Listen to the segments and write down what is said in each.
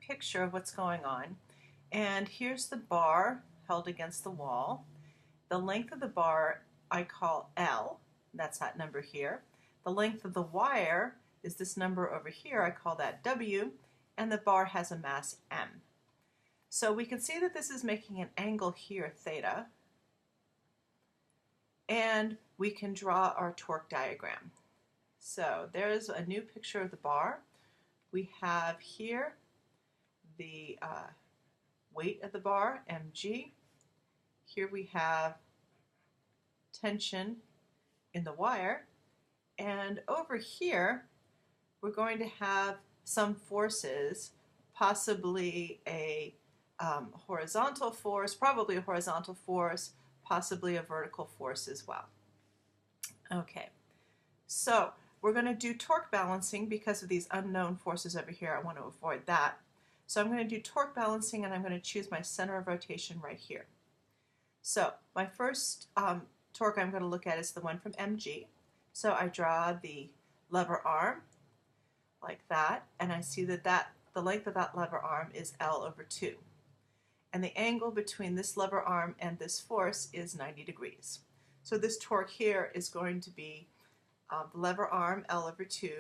picture of what's going on. And here's the bar held against the wall. The length of the bar I call L, that's that number here. The length of the wire is this number over here, I call that W, and the bar has a mass M. So we can see that this is making an angle here, theta, and we can draw our torque diagram. So there's a new picture of the bar. We have here the weight of the bar, mg. Here we have tension in the wire. And over here, we're going to have some forces, possibly a horizontal force, probably a horizontal force, possibly a vertical force as well. Okay, so we're going to do torque balancing because of these unknown forces over here. I want to avoid that. So I'm going to do torque balancing, and I'm going to choose my center of rotation right here. So my first torque I'm going to look at is the one from mg. So I draw the lever arm like that, and I see that the length of that lever arm is L/2. And the angle between this lever arm and this force is 90 degrees. So this torque here is going to be the lever arm L/2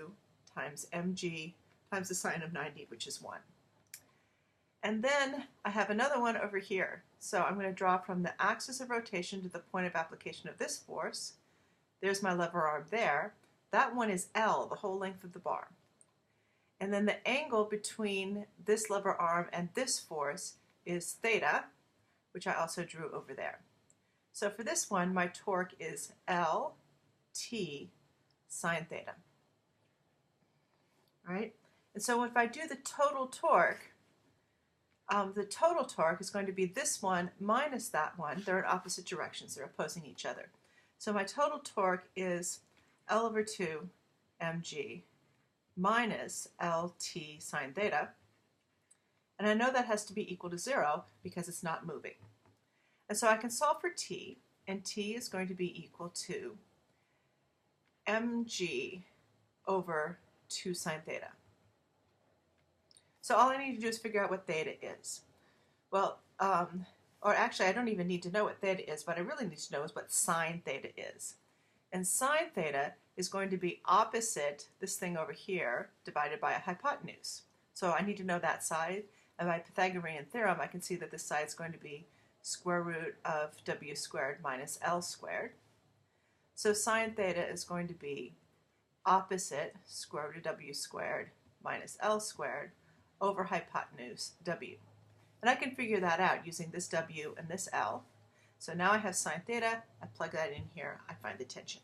times mg times the sine of 90, which is 1. And then I have another one over here. So I'm going to draw from the axis of rotation to the point of application of this force. There's my lever arm there. That one is L, the whole length of the bar. And then the angle between this lever arm and this force is theta, which I also drew over there. So for this one, my torque is Lt sine theta. All right? And so if I do the total torque is going to be this one minus that one. They're in opposite directions. They're opposing each other. So my total torque is L/2 mg minus Lt sine theta. And I know that has to be equal to 0 because it's not moving. And so I can solve for t, and t is going to be equal to mg over 2 sine theta. So all I need to do is figure out what theta is. Well, or actually I don't even need to know what theta is. What I really need to know is what sine theta is. And sine theta is going to be opposite this thing over here divided by a hypotenuse. So I need to know that side. And by Pythagorean theorem, I can see that this side is going to be square root of w squared minus L squared. So sine theta is going to be opposite square root of w squared minus L squared over hypotenuse w. And I can figure that out using this w and this L. So now I have sine theta, I plug that in here, I find the tension.